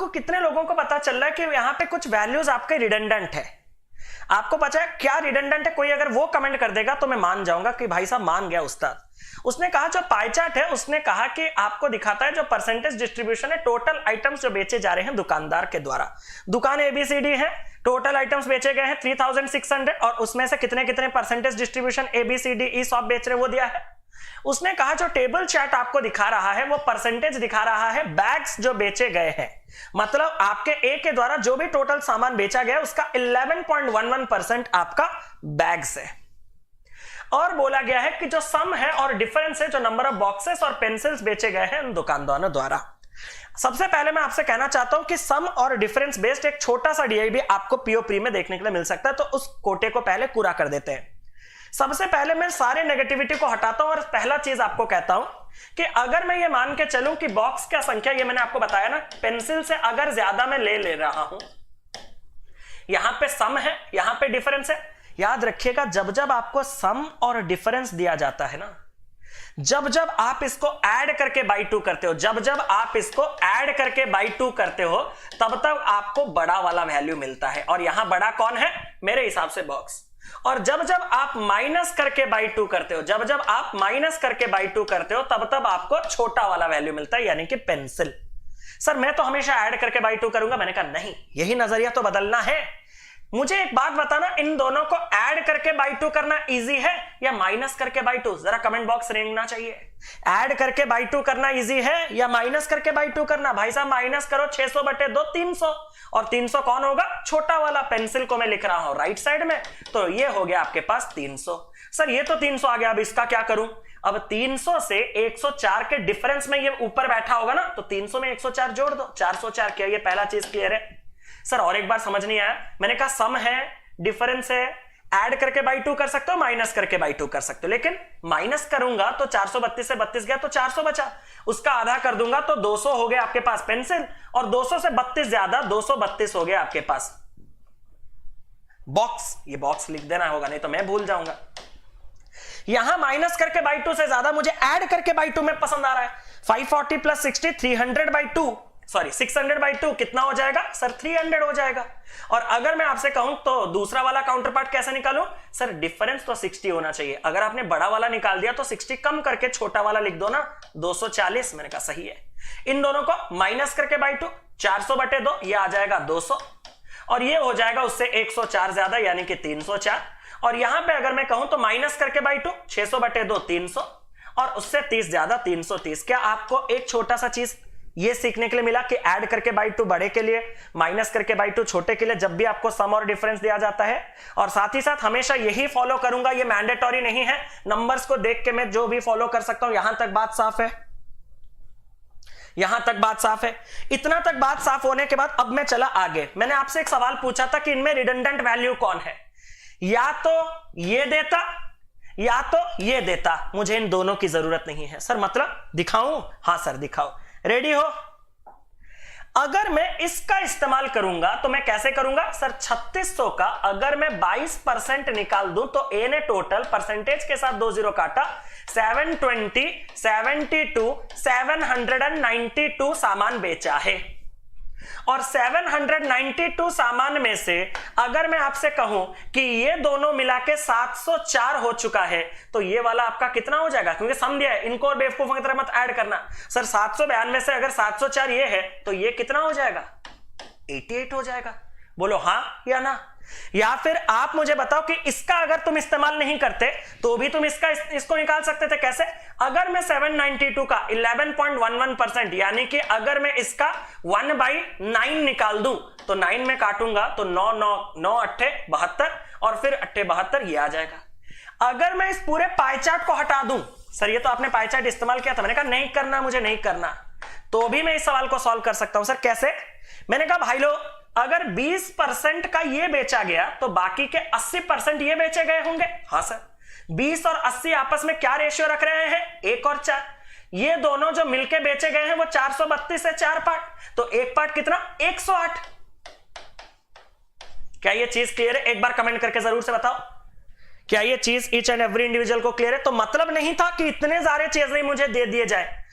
आपको कितने लोगों को पता चल रहा है कि यहाँ पे कुछ वैल्यूज आपके रिडंडेंट है? आपको पता है क्या रिडंडेंट है? कोई अगर वो कमेंट कर देगा तो मैं मान जाऊंगा कि भाई साहब मान गया उस्ताद। उसने कहा जो पाई चार्ट है, उसने कहा कि आपको दिखाता है जो परसेंटेज डिस्ट्रीब्यूशन है टोटल आइटम्स जो बेचे जा रहे हैं दुकानदार के द्वारा। दुकान ABCD है, टोटल आइटम्स बेचे गए हैं 3600 और उसमें से कितने कितने परसेंटेज डिस्ट्रीब्यूशन ABCD ई शॉप बेच रहे वो दिया है। उसने कहा जो टेबल चार्ट आपको दिखा रहा है वो परसेंटेज दिखा रहा है बैग्स जो बेचे गए हैं, मतलब आपके ए के द्वारा जो भी टोटल सामान बेचा गया उसका 11.11% आपका बैग्स है। और बोला गया है कि जो सम है और डिफरेंस है जो नंबर ऑफ बॉक्सेस और पेंसिल्स बेचे गए हैं उन दुकानदारों द्वारा। सबसे पहले मैं आपसे कहना चाहता हूं कि सम और डिफरेंस बेस्ड एक छोटा सा DIB आपको पीओ प्री में देखने के लिए मिल सकता है, तो उस कोटे को पहले पूरा कर देते हैं। सबसे पहले मैं सारे नेगेटिविटी को हटाता हूं और पहला चीज आपको कहता हूं कि अगर मैं ये मान के चलूं कि बॉक्स का संख्या, ये मैंने आपको बताया ना, पेंसिल से अगर ज्यादा मैं ले रहा हूं, यहां पे सम है यहां पे डिफरेंस है। याद रखिएगा जब जब आपको सम और डिफरेंस दिया जाता है ना, जब जब आप इसको ऐड करके बाई 2 करते हो, जब जब आप इसको ऐड करके बाई 2 करते हो, तब तक आपको बड़ा वाला वैल्यू मिलता है। और यहां बड़ा कौन है? मेरे हिसाब से बॉक्स। और जब जब आप माइनस करके बाई 2 करते हो, जब जब आप माइनस करके बाई 2 करते हो, तब तब आपको छोटा वाला वैल्यू मिलता है, यानी कि पेंसिल। सर मैं तो हमेशा ऐड करके बाई 2 करूंगा। मैंने कहा नहीं, यही नजरिया तो बदलना है। मुझे एक बात बताना, इन दोनों को ऐड करके बाई 2 करना इजी है या माइनस करके बाई 2? जरा कमेंट बॉक्स रेंगना चाहिए। ऐड करके बाई 2 करना इजी है या माइनस करके बाई 2 करना? भाई साहब माइनस करो 600/2 300, और 300 कौन होगा? छोटा वाला पेंसिल को मैं लिख रहा हूं राइट साइड में, तो ये हो गया आपके पास 300। सर ये तो 300 आ गया, अब इसका क्या करूं? अब 300 से 104 के डिफरेंस में ये ऊपर बैठा होगा ना, तो 300 में 104 जोड़ दो, 404। क्या ये पहला चीज क्लियर है? सर और एक बार समझ नहीं आया? मैंने कहा सम है, डिफरेंस है, ऐड करके बाई 2 कर सकते हो, माइनस करके बाई 2 कर सकते हो, लेकिन माइनस करूंगा तो 432 से 32 गया तो 400 बचा, उसका आधा कर दूंगा तो 200 हो गया आपके पास पेंसिल, और 200 से 32 ज्यादा 232 हो गया आपके पास बॉक्स। ये बॉक्स लिख देना होगा, नहीं तो मैं भूल जाऊंगा। यहां माइनस करके बाई 2 से ज्यादा मुझे ऐड करके बाई 2 में पसंद आ रहा है। 540 + 60 300/2, सॉरी 600/2 कितना हो जाएगा? सर 300 हो जाएगा। और अगर मैं आपसे कहूं तो दूसरा वाला काउंटर पार्ट कैसे निकालूं? सर डिफरेंस तो 60 होना चाहिए। अगर आपने बड़ा वाला निकाल दिया तो 60 कम करके छोटा वाला लिख दो ना, 240। मैंने कहा सही है। इन दोनों को माइनस करके बाई 2, 400/2, ये आ जाएगा 200, और ये हो जाएगा उससे 104 ज्यादा, यानी कि 304। और यहां पे अगर मैं कहूं तो माइनस करके बाई 2, 600/2 300, और उससे 30 ज्यादा 330। क्या आपको एक छोटा सा चीज ये सीखने के लिए मिला कि ऐड करके बाई 2 बड़े के लिए, माइनस करके बाई 2 छोटे के लिए, जब भी आपको सम और डिफरेंस दिया जाता है। और साथ ही साथ हमेशा यही फॉलो करूंगा, ये मैंडेटरी नहीं है, नंबर्स को देख के मैं जो भी फॉलो कर सकता हूं। यहां तक बात साफ है? यहां तक बात साफ है? इतना तक बात साफ होने के बाद अब मैं चला आगे। मैंने आपसे एक सवाल पूछा था कि इनमें रिडंडेंट वैल्यू कौन है? या तो ये देता या तो ये देता, मुझे इन दोनों की जरूरत नहीं है। सर मतलब दिखाऊं? हाँ सर दिखाओ। रेडी हो? अगर मैं इसका इस्तेमाल करूंगा तो मैं कैसे करूंगा? सर 3600 का अगर मैं 22% निकाल दूं तो ए ने टोटल परसेंटेज के साथ 2 0 काटा, 720, 72, 792 सामान बेचा है। और 792 सामान में से अगर मैं आपसे कहूं कि ये दोनों मिला के 704 हो चुका है, तो ये वाला आपका कितना हो जाएगा? क्योंकि सम दिया है, इनको और बेवकूफों की तरह मत ऐड करना। सर 792 से अगर 704 ये है तो ये कितना हो जाएगा? 88 हो जाएगा। बोलो हां या ना? या फिर आप मुझे बताओ कि इसका अगर तुम इस्तेमाल नहीं करते तो भी तुम इसको निकाल सकते थे। कैसे? अगर मैं 792 का 11.11%, यानी कि अगर मैं इसका 1/9 निकाल दूं तो 9 में काटूंगा तो 9 9 9 8 72, और फिर 8 72 ये आ जाएगा। अगर मैं इस पूरे पाई चार्ट को हटा दूं, सर ये तो आपने पाई चार्ट इस्तेमाल किया था, मैंने कहा नहीं करना, मुझे नहीं करना, तो भी मैं इस सवाल को सॉल्व कर सकता हूं। सर कैसे? मैंने कहा भाई लोग अगर 20% का ये बेचा गया तो बाकी के 80% ये बेचे गए होंगे। हाँ सर। 20 और 80 आपस में क्या रेशियो रख रहे हैं? 1 और 4। ये दोनों जो मिलके बेचे गए हैं वो 432 है 4 पार्ट, तो 1 पार्ट कितना? 108। क्या ये चीज क्लियर है? एक बार कमेंट करके जरूर से बताओ, क्या ये चीज ईच एंड एवरी इंडिविजुअल को क्लियर है? तो मतलब नहीं था कि इतने सारे चीज नहीं मुझे दे दिए जाए,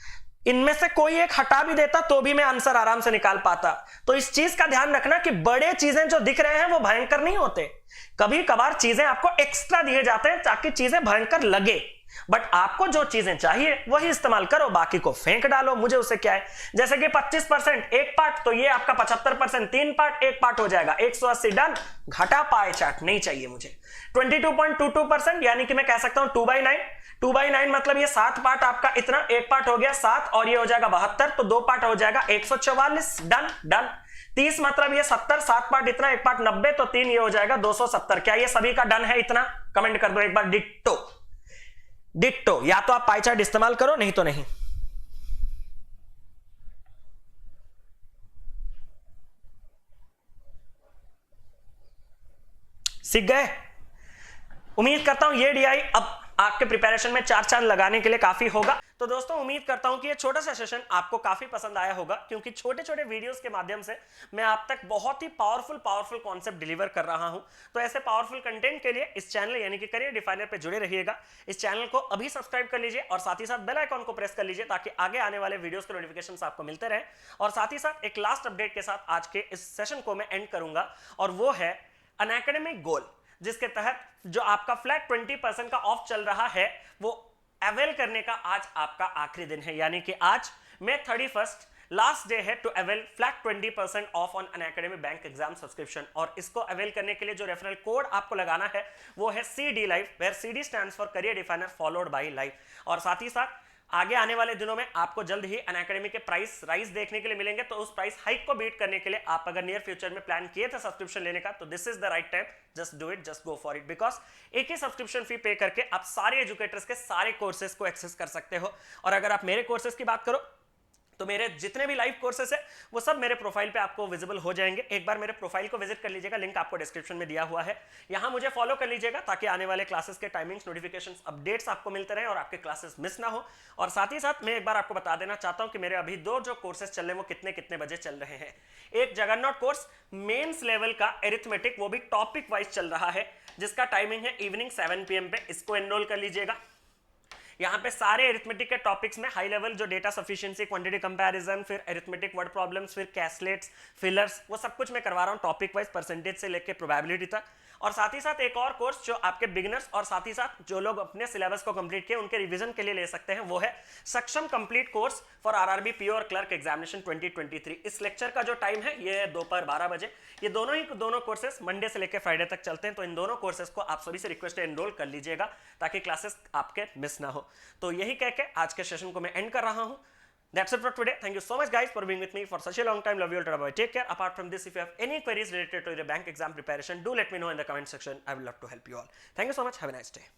इनमें से कोई एक हटा भी देता तो भी मैं आंसर आराम से निकाल पाता। तो इस चीज का ध्यान रखना कि बड़े चीजें जो दिख रहे हैं वो भयंकर नहीं होते, कभी कभार चीजें आपको एक्स्ट्रा दिए जाते हैं ताकि चीजें भयंकर लगे, बट आपको जो चीजें चाहिए वही इस्तेमाल करो, बाकी को फेंक डालो, मुझे उससे क्या है। जैसे कि 25% एक पार्ट, तो ये आपका 75% 3 पार्ट, एक पार्ट हो जाएगा 180, डन, घटा पाए चार्ट नहीं चाहिए मुझे। 22.22% यानी कि मैं कह सकता हूं 2/9 मतलब ये 7 पार्ट आपका, इतना एक पार्ट हो गया 7 और ये हो जाएगा 72, तो 2 पार्ट हो जाएगा 144, डन डन। 30 मतलब ये 70, 7 पार्ट इतना, एक पार्ट 90, तो 3 ये हो जाएगा 270। क्या ये सभी का डन है इतना? कमेंट कर दो एक बार डिट्टो डिट्टो, या तो आप पाई चार्ट इस्तेमाल करो नहीं तो नहीं। सीख गए? उम्मीद करता हूं ये डीआई अब आपके प्रिपरेशन में 4 चांद लगाने के लिए काफी होगा। तो दोस्तों उम्मीद करता हूं कि ये छोटा सा सेशन आपको काफी पसंद आया होगा, क्योंकि छोटे छोटे वीडियोस के माध्यम से मैं आप तक बहुत ही पावरफुल कॉन्सेप्ट डिलीवर कर रहा हूं। तो ऐसे पावरफुल कंटेंट के लिए इस चैनल यानी कि करियर डिफाइनर पे जुड़े रहिएगा। इस चैनल को अभी सब्सक्राइब कर लीजिए और साथ ही साथ बेल आइकॉन को प्रेस कर लीजिए ताकि आगे आने वाले वीडियोस के नोटिफिकेशंस आपको मिलते रहे। और साथ ही साथ एक लास्ट अपडेट के साथ आज के इस सेशन को मैं एंड करूंगा, और वो है अनएकेडमिक गोल, जिसके तहत जो आपका फ्लैट 20% का ऑफ चल रहा है वो अवेल करने का आज आपका आखिरी दिन है। यानी कि आज May 31 लास्ट डे है to avail flat 20% off on Unacademy bank exam subscription. और इसको अवेल करने के लिए जो रेफरल कोड आपको लगाना है वो है CD Live, where CD stands for career definer followed by live. और साथ ही साथ आगे आने वाले दिनों में आपको जल्द ही अनएकेडमी के प्राइस राइज देखने के लिए मिलेंगे। तो उस प्राइस हाइक को बीट करने के लिए आप अगर नियर फ्यूचर में प्लान किए थे सब्सक्रिप्शन लेने का, तो this is the right time, just do it, just go for it, because एक ही सब्सक्रिप्शन फी पे करके आप सारे एजुकेटर्स के सारे कोर्सेज को एक्सेस कर सकते हो। और अगर आप मेरे कोर्सेज की बात करो तो मेरे जितने भी लाइव कोर्सेस है वो सब मेरे प्रोफाइल पे आपको विजिबल हो जाएंगे। एक बार मेरे प्रोफाइल को विजिट कर लीजिएगा, लिंक आपको डिस्क्रिप्शन में दिया हुआ है, यहां मुझे फॉलो कर लीजिएगा ताकि आने वाले क्लासेस के टाइमिंग्स, नोटिफिकेशंस, अपडेट्स आपको मिलते रहे और आपके क्लासेस मिस ना हो। और साथ ही साथ मैं एक बार आपको बता देना चाहता हूं कि मेरे अभी 2 जो कोर्सेस चल रहे हैं वो कितने कितने बजे चल रहे हैं। एक जगन्नाथ कोर्स मेंस लेवल का एरिथमेटिक, वो भी टॉपिक वाइज चल रहा है, जिसका टाइमिंग है इवनिंग 7 PM पे, इसको एनरोल कर लीजिएगा। यहाँ पे सारे एरिथमेटिक के टॉपिक्स में हाई लेवल जो डेटा सफिशिएंसी, क्वांटिटी कंपैरिजन, फिर एरिथमेटिक वर्ड प्रॉब्लम्स, फिर कैसलेट्स, फिलर्स, वो सब कुछ मैं करवा रहा हूँ टॉपिक वाइज, परसेंटेज से लेके प्रोबेबिलिटी तक। और साथ ही साथ एक और कोर्स जो आपके बिगिनर्स और साथ ही साथ जो लोग अपने सिलेबस को कंप्लीट किए उनके रिवीजन के लिए ले सकते हैं, वो है सक्षम complete course for RRB PO और क्लर्क एग्जामिनेशन 2023। इस लेक्चर का जो टाइम है ये है दोपहर 12 बजे। ये दोनों कोर्सेस मंडे से लेकर फ्राइडे तक चलते हैं। तो इन दोनों कोर्सेस को आप सभी से रिक्वेस्ट है एनरोल कर लीजिएगा ताकि क्लासेस आपके मिस ना हो। तो यही कह के आज के सेशन को मैं एंड कर रहा हूं। That's it for today. Thank you so much guys for being with me for such a long time. Love you all. Bye. Take care. Apart from this, if you have any queries related to your bank exam preparation, do let me know in the comment section. I would love to help you all. Thank you so much. Have a nice day.